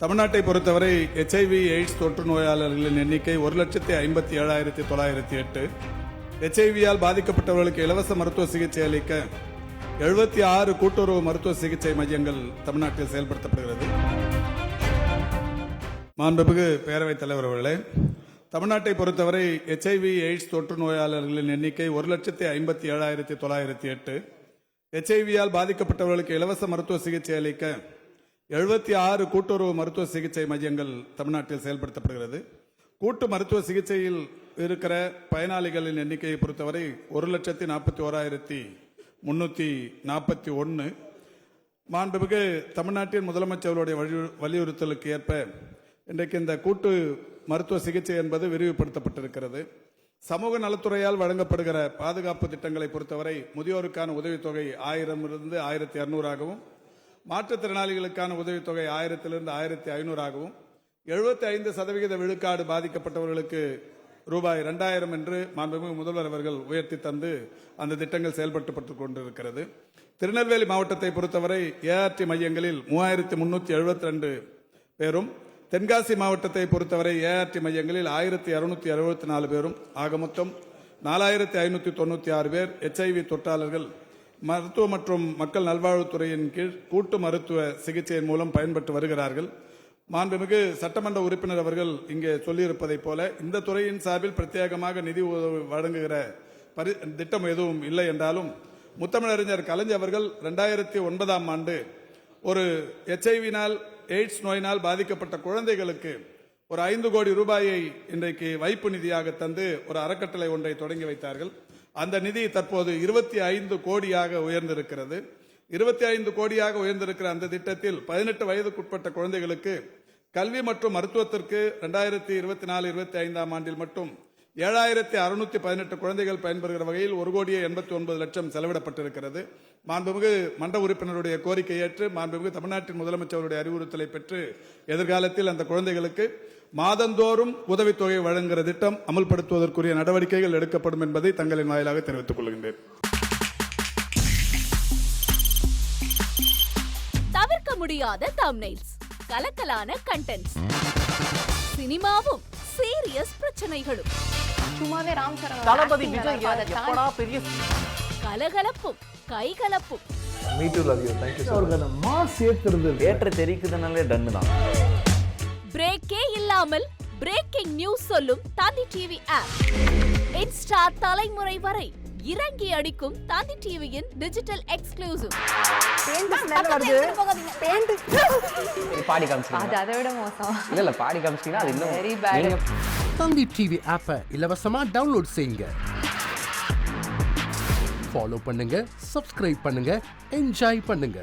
தமிழ்நாட்டை பொறுத்தவரை HIV AIDS தொற்று நோயாளர்களின் எண்ணிக்கை 1,57,908. HIV-யால் பாதிக்கப்பட்டவர்களுக்கு இலவச மருத்துவ சிகிச்சை அளிக்க 76 கூட்டுறவு மருத்துவ சிகிச்சை மையங்கள் தமிழ்நாட்டில் செயல்படுத்தப்படுகிறது. மாண்புமிகு பேரவைத் தலைவர் அவர்களே, தமிழ்நாட்டை பொறுத்தவரை HIV எய்ட்ஸ் தொற்று நோயாளர்களின் எண்ணிக்கை 1,57,908. HIV-யால் பாதிக்கப்பட்டவர்களுக்கு இலவச மருத்துவ சிகிச்சை அளிக்க 76 கூட்டுறவு மருத்துவ சிகிச்சை மையங்கள் தமிழ்நாட்டில் செயல்படுத்தப்படுகிறது. கூட்டு மருத்துவ சிகிச்சையில் இருக்கிற பயனாளிகளின் எண்ணிக்கையை பொறுத்தவரை 1,41,341. மாண்புமிகு தமிழ்நாட்டின் முதலமைச்சர்களுடைய வலியுறுத்தலுக்கு ஏற்ப இன்றைக்கு இந்த கூட்டு மருத்துவ சிகிச்சை என்பது விரிவுபடுத்தப்பட்டிருக்கிறது. சமூக நலத்துறையால் வழங்கப்படுகிற பாதுகாப்பு திட்டங்களை பொறுத்தவரை முதியோருக்கான உதவித்தொகை 1000 1200 மாற்றுத்திறனாளிகளுக்கான உதவித்தொகை 1000 1500 75% விழுக்காடு பாதிக்கப்பட்டவர்களுக்கு ரூபாய் 2000 என்று மாண்புமிகு முதல்வர் அவர்கள் உயர்த்தி தந்து அந்த திட்டங்கள் செயல்படுத்தப்பட்டுக் கொண்டிருக்கிறது. திருநெல்வேலி மாவட்டத்தை பொறுத்தவரை ART மையங்களில் 3372 பேரும், தென்காசி மாவட்டத்தை பொறுத்தவரை ART மையங்களில் 1664 பேரும், ஆக மொத்தம் 4596 பேர் HIV தொற்றாளர்கள் மருத்துவ மற்றும் மக்கள் நல்வாழ்வுத்துறையின் கீழ் கூட்டு மருத்துவ சிகிச்சையின் மூலம் பயன்பெற்று வருகிறார்கள். மாண்புமிகு சட்டமன்ற உறுப்பினர் அவர்கள் இங்கே சொல்லியிருப்பதைப் போல இந்த துறையின் சார்பில் பிரத்யேகமாக நிதி வழங்குகிற திட்டம் எதுவும் இல்லை என்றாலும் முத்தமிழறிஞர் கலைஞர் அவர்கள் 2009ஆம் ஆண்டு ஒரு HIV-னால் எய்ட்ஸ் நோயினால் பாதிக்கப்பட்ட குழந்தைகளுக்கு ஒரு 5 கோடி ரூபாயை இன்றைக்கு வைப்பு நிதியாக தந்து ஒரு அறக்கட்டளை ஒன்றை தொடங்கி வைத்தார்கள். அந்த நிதி தற்போது 25 கோடியாக உயர்ந்திருக்கிறது. 25 கோடியாக உயர்ந்திருக்கிற அந்த திட்டத்தில் 18 வயதுக்குட்பட்ட குழந்தைகளுக்கு கல்வி மற்றும் மருத்துவத்திற்கு 2024-25ஆம் ஆண்டில் மட்டும் 7618 குழந்தைகள் பயன்பெறுகிற வகையில் 1,89,00,000 செலவிடப்பட்டிருக்கிறது. மாண்புமிகு மன்ற உறுப்பினருடைய கோரிக்கை ஏற்று மாண்புமிகு தமிழ்நாட்டின் முதலமைச்சருடைய அறிவுறுத்தலை பெற்று எதிர்காலத்தில் அந்த குழந்தைகளுக்கு மாதந்தோறும் உதவித்தொகை வழங்குகிற திட்டம் அமல்படுத்துவதற்குரிய நடவடிக்கைகள் எடுக்கப்படும் என்பதை தங்களின் வாயிலாக தெரிவித்துக் கொள்கின்றேன். தவிர்க்க முடியாத தம்ப்நெயில்ஸ், கலக்கலான கண்டென்ட்ஸ், சினிமாவும் சீரியஸ் பிரச்சனைகளும், சும்மாவே ராம் சரண் தளபதி விஜய் எப்படா பெரிய கலகலப்பும் கைகலப்பும். Me too love you. Thank you. அவர்களை மாஸ் ஏத்துறது ஏற்ற தெரிக்குதுனாலே டன் தான். பிரேக்கே இல்லாமல் பிரேக்கிங் நியூஸ் சொல்லும் தந்தி டிவி ஆப். இன்ஸ்டா தலைமுறை வரை இறங்கி அடிக்கும் தந்தி டிவியின் டிஜிட்டல் எக்ஸ்க்ளூசிவ். பாடி காமிச்சிட்டீங்க. அது அதை விட மோசம். இல்ல பாடி காமிச்சிட்டீங்கன்னா அது இன்னும் வெரி பேட். தந்தி டிவி ஆப்பை இலவசமா டவுன்லோட் செய்யுங்க. ஃபாலோ பண்ணுங்க, சப்ஸ்கிரைப் பண்ணுங்க, என்ஜாய் பண்ணுங்க.